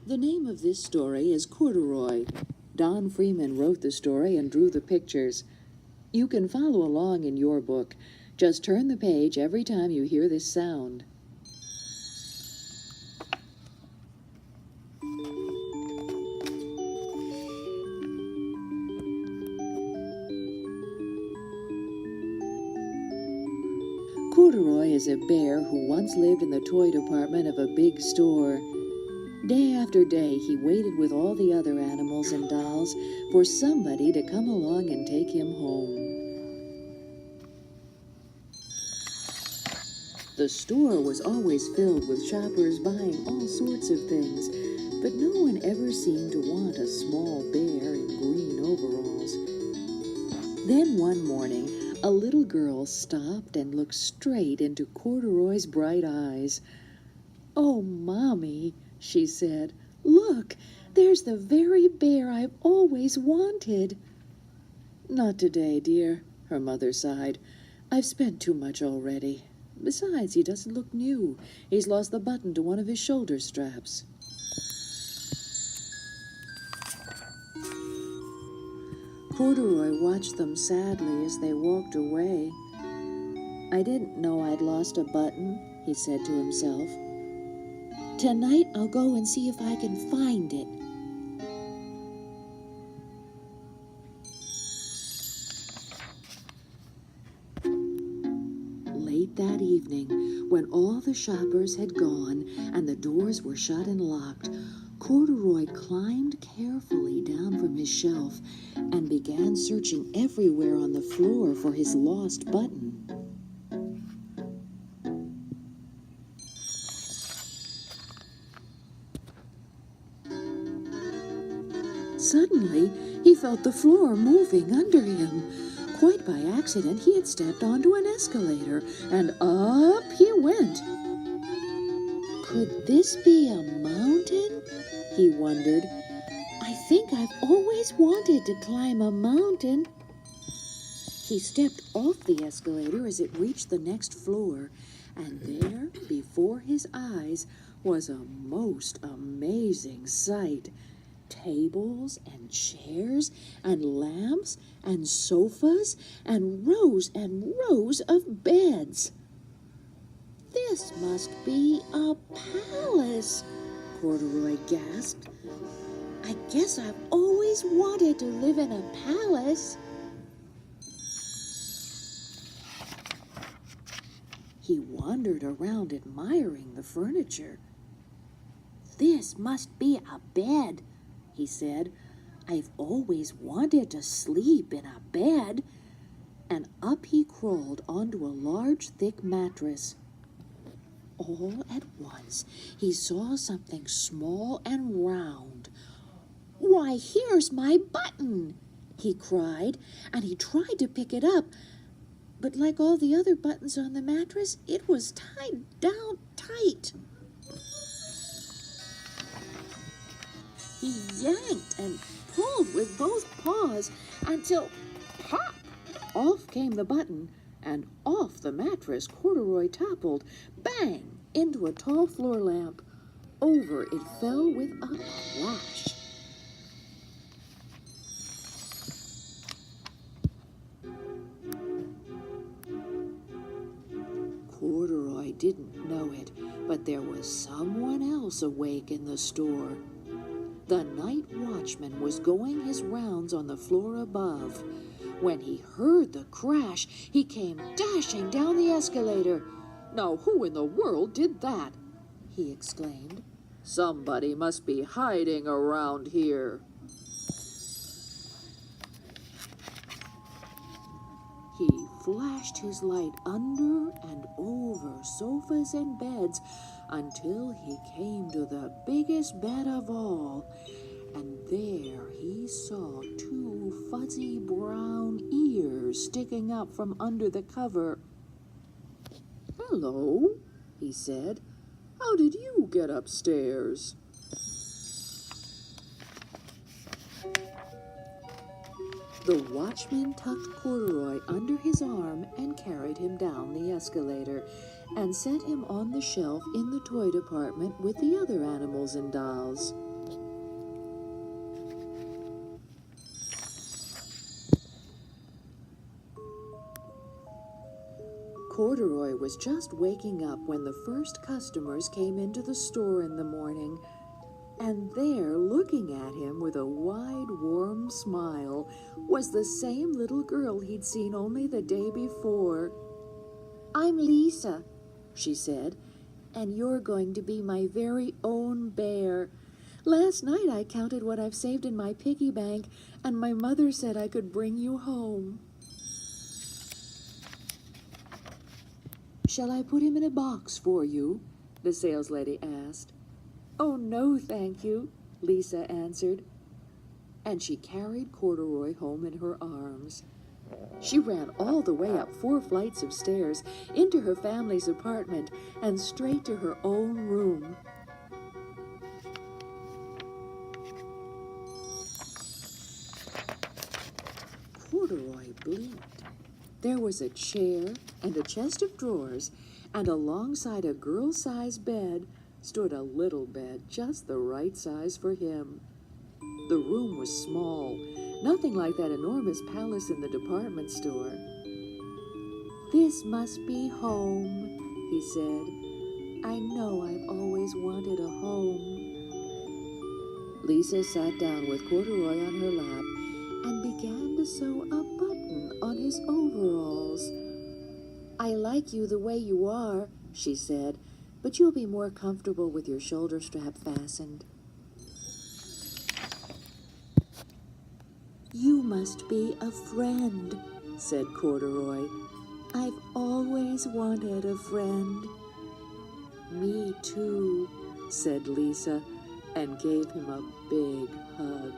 The name of this story is Corduroy. Don Freeman wrote the story and drew the pictures. You can follow along in your book. Just turn the page every time you hear this sound. Corduroy is a bear who once lived in the toy department of a big store. Day after day, he waited with all the other animals and dolls for somebody to come along and take him home. The store was always filled with shoppers buying all sorts of things, but no one ever seemed to want a small bear in green overalls. Then one morning, a little girl stopped and looked straight into Corduroy's bright eyes. "Oh, Mommy," she said, "look, there's the very bear I've always wanted." "Not today, dear," her mother sighed. "I've spent too much already. Besides, he doesn't look new. He's lost the button to one of his shoulder straps." Corduroy watched them sadly as they walked away. "I didn't know I'd lost a button," he said to himself. "Tonight I'll go and see if I can find it." Late that evening, when all the shoppers had gone and the doors were shut and locked, Corduroy climbed carefully down from his shelf and began searching everywhere on the floor for his lost button. Suddenly, he felt the floor moving under him. Quite by accident, he had stepped onto an escalator, and up he went. Could this be a mountain? He wondered. I think I've always wanted to climb a mountain. He stepped off the escalator as it reached the next floor, and there, before his eyes, was a most amazing sight. Tables and chairs and lamps and sofas and rows of beds. "This must be a palace," Corduroy gasped. "I guess I've always wanted to live in a palace." He wandered around admiring the furniture. "This must be a bed," he said. "I've always wanted to sleep in a bed." And up he crawled onto a large, thick mattress. All at once, he saw something small and round. "Why, here's my button!" he cried, and he tried to pick it up. But like all the other buttons on the mattress, it was tied down tight. He yanked and pulled with both paws until, pop, off came the button, and off the mattress Corduroy toppled, bang, into a tall floor lamp. Over it fell with a crash. Corduroy didn't know it, but there was someone else awake in the store. The night watchman was going his rounds on the floor above. When he heard the crash, he came dashing down the escalator. "Now, who in the world did that?" he exclaimed. "Somebody must be hiding around here." He flashed his light under and over sofas and beds until he came to the biggest bed of all, and there he saw two fuzzy brown ears sticking up from under the cover. "Hello," he said. "How did you get upstairs?" The watchman tucked Corduroy under his arm and carried him down the escalator and set him on the shelf in the toy department with the other animals and dolls. Corduroy was just waking up when the first customers came into the store in the morning, and there, looking at him with a wide, warm smile, was the same little girl he'd seen only the day before. "I'm Lisa," she said, "and you're going to be my very own bear. Last night I counted what I've saved in my piggy bank, and my mother said I could bring you home." "Shall I put him in a box for you?" the saleslady asked. "Oh, no, thank you," Lisa answered, and she carried Corduroy home in her arms. She ran all the way up 4 flights of stairs into her family's apartment and straight to her own room. Corduroy blinked. There was a chair and a chest of drawers, and alongside a girl-sized bed stood a little bed just the right size for him. The room was small, nothing like that enormous palace in the department store. "This must be home," he said. "I know I've always wanted a home." Lisa sat down with Corduroy on her lap and began to sew a button on his overalls. "I like you the way you are," she said, "but you'll be more comfortable with your shoulder strap fastened." "You must be a friend," said Corduroy. "I've always wanted a friend." "Me too," said Lisa, and gave him a big hug.